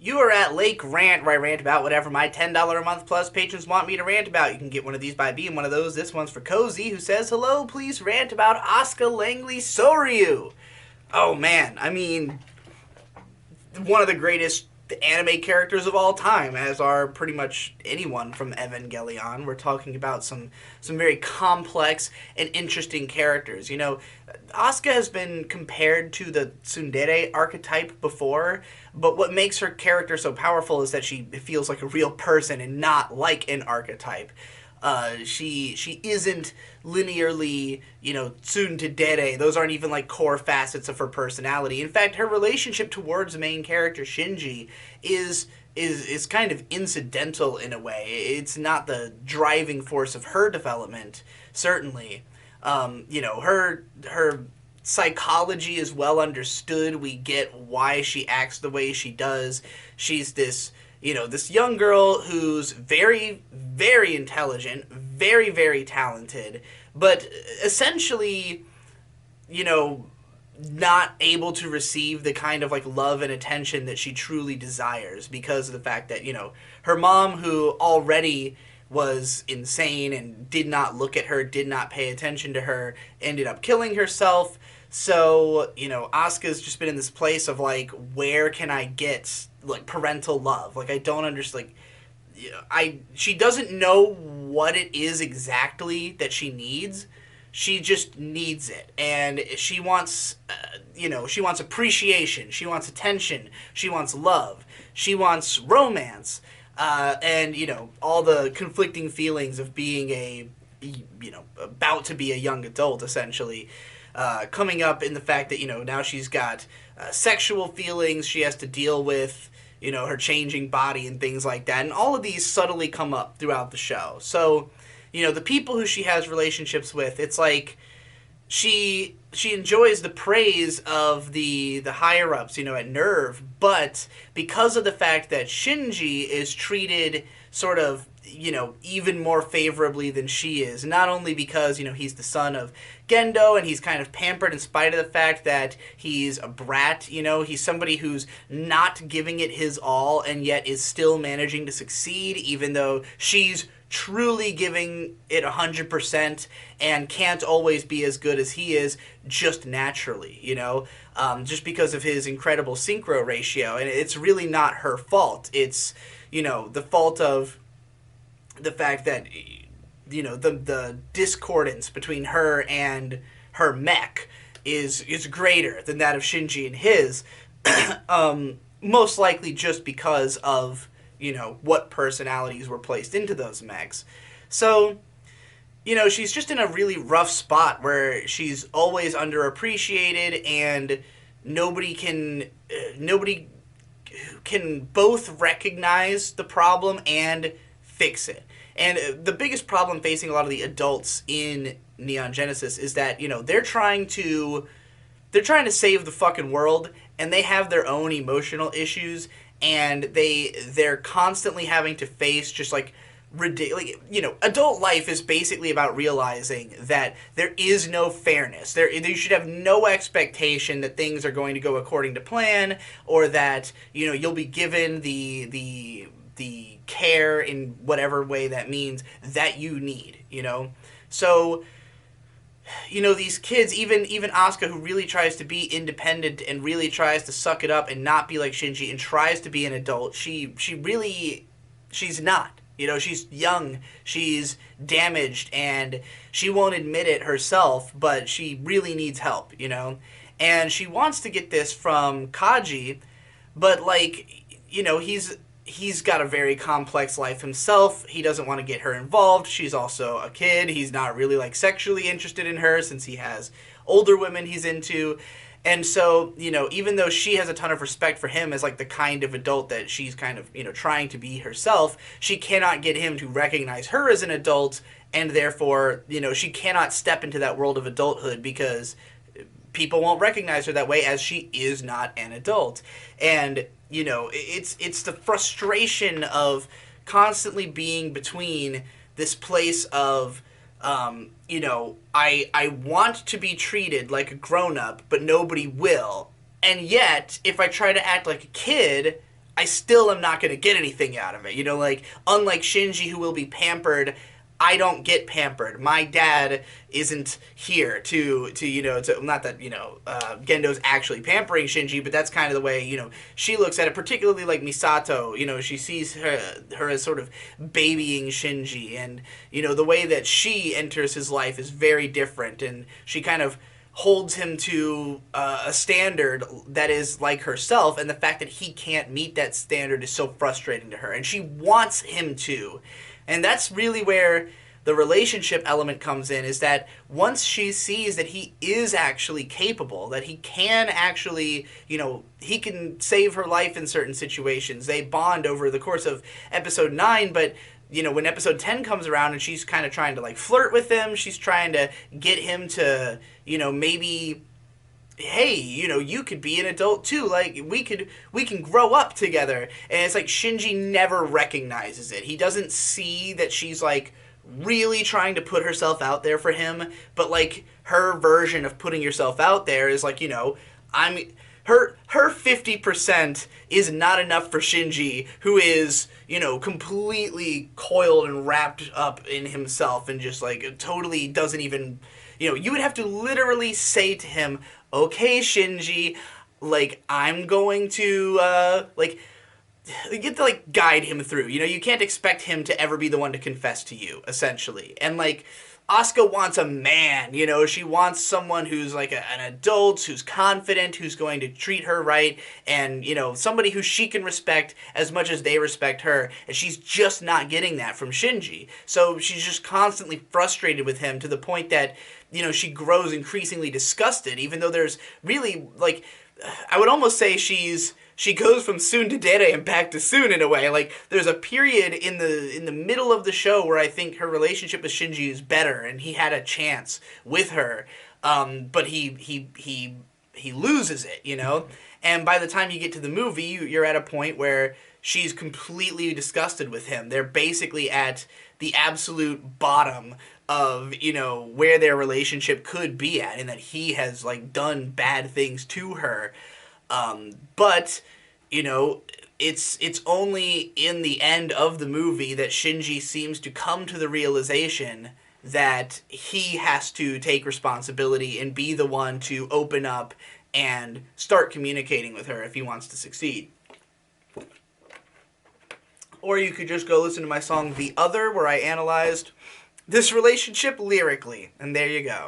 You are at Lake Rant, where I rant about whatever my $10 a month plus patrons want me to rant about. You can get one of these by being one of those. This one's for Cozy, who says, "Hello, please rant about Asuka Langley Soryu." Oh man, I mean, one of the greatest anime characters of all time, as are pretty much anyone from Evangelion. We're talking about some very complex and interesting characters. You know, Asuka has been compared to the tsundere archetype before, but what makes her character so powerful is that she feels like a real person and not like an archetype. She isn't linearly, tsundere. Those aren't even like core facets of her personality. In fact, her relationship towards the main character Shinji is kind of incidental in a way. It's not the driving force of her development, certainly. Her psychology is well understood. We get why she acts the way she does. She's this young girl who's very, very intelligent, very, very talented, but essentially, not able to receive the kind of like love and attention that she truly desires because of the fact that, her mom, who already was insane and did not look at her, did not pay attention to her, ended up killing herself. So, Asuka's just been in this place of like, where can I get like parental love? Like, I don't understand. Like, she doesn't know what it is exactly that she needs. She just needs it, and she wants, she wants appreciation. She wants attention. She wants love. She wants romance, and all the conflicting feelings of being about to be a young adult, essentially. Coming up in the fact that now she's got sexual feelings she has to deal with, her changing body and things like that, and all of these subtly come up throughout the show. So the people who she has relationships with, it's like she enjoys the praise of the higher ups, at Nerve, but because of the fact that Shinji is treated sort of even more favorably than she is. Not only because, he's the son of Gendo and he's kind of pampered in spite of the fact that he's a brat, he's somebody who's not giving it his all and yet is still managing to succeed, even though she's truly giving it 100% and can't always be as good as he is just naturally, just because of his incredible synchro ratio. And it's really not her fault. It's, the fault of the fact that the discordance between her and her mech is greater than that of Shinji and his, most likely just because of what personalities were placed into those mechs. So she's just in a really rough spot where she's always underappreciated, and nobody can both recognize the problem and fix it. And the biggest problem facing a lot of the adults in Neon Genesis is that, they're trying to save the fucking world, and they have their own emotional issues, and they're constantly having to face just like ridiculous. Adult life is basically about realizing that there is no fairness. You should have no expectation that things are going to go according to plan, or that you'll be given the care in whatever way that means that you need. So these kids, even Asuka, who really tries to be independent and really tries to suck it up and not be like Shinji and tries to be an adult, she's not. She's young, she's damaged, and she won't admit it herself, but she really needs help, And she wants to get this from Kaji, but he's got a very complex life himself. He doesn't want to get her involved. She's also a kid. He's not really sexually interested in her since he has older women he's into. And so, even though she has a ton of respect for him as the kind of adult that she's kind of, trying to be herself, she cannot get him to recognize her as an adult, and therefore, she cannot step into that world of adulthood because people won't recognize her that way, as she is not an adult. And it's the frustration of constantly being between this place of I want to be treated like a grown-up, but nobody will. And yet, if I try to act like a kid, I still am not going to get anything out of it. You know, like, unlike Shinji, who will be pampered, I don't get pampered. My dad isn't here to you know, to, not that, you know, Gendo's actually pampering Shinji, but that's kind of the way, you know, she looks at it, particularly like Misato. You know, she sees her as sort of babying Shinji, and, you know, the way that she enters his life is very different, and she kind of holds him to a standard that is like herself, and the fact that he can't meet that standard is so frustrating to her, and she wants him to. And that's really where the relationship element comes in, is that once she sees that he is actually capable, that he can actually, you know, he can save her life in certain situations. They bond over the course of episode 9, but, you know, when episode 10 comes around and she's kind of trying to, like, flirt with him, she's trying to get him to, you know, maybe, hey, you know, you could be an adult too. Like, we can grow up together. And it's like Shinji never recognizes it. He doesn't see that she's, like, really trying to put herself out there for him, but, like, her version of putting yourself out there is like, you know, her 50% is not enough for Shinji, who is, you know, completely coiled and wrapped up in himself and just, like, totally doesn't even, you know, you would have to literally say to him, okay, Shinji, like, I'm going to, like, you get to, like, guide him through. You know, you can't expect him to ever be the one to confess to you, essentially. And, like, Asuka wants a man, you know, she wants someone who's, like, an adult, who's confident, who's going to treat her right, and, you know, somebody who she can respect as much as they respect her, and she's just not getting that from Shinji. So she's just constantly frustrated with him to the point that, you know, she grows increasingly disgusted, even though there's really, like, I would almost say she goes from tsundere and back to soon in a way. Like, there's a period in the middle of the show where I think her relationship with Shinji is better, and he had a chance with her, but he loses it, you know. And by the time you get to the movie, you're at a point where she's completely disgusted with him. They're basically at the absolute bottom of, you know, where their relationship could be at, and that he has, like, done bad things to her. But, you know, it's only in the end of the movie that Shinji seems to come to the realization that he has to take responsibility and be the one to open up and start communicating with her if he wants to succeed. Or you could just go listen to my song The Other, where I analyzed this relationship lyrically, and there you go.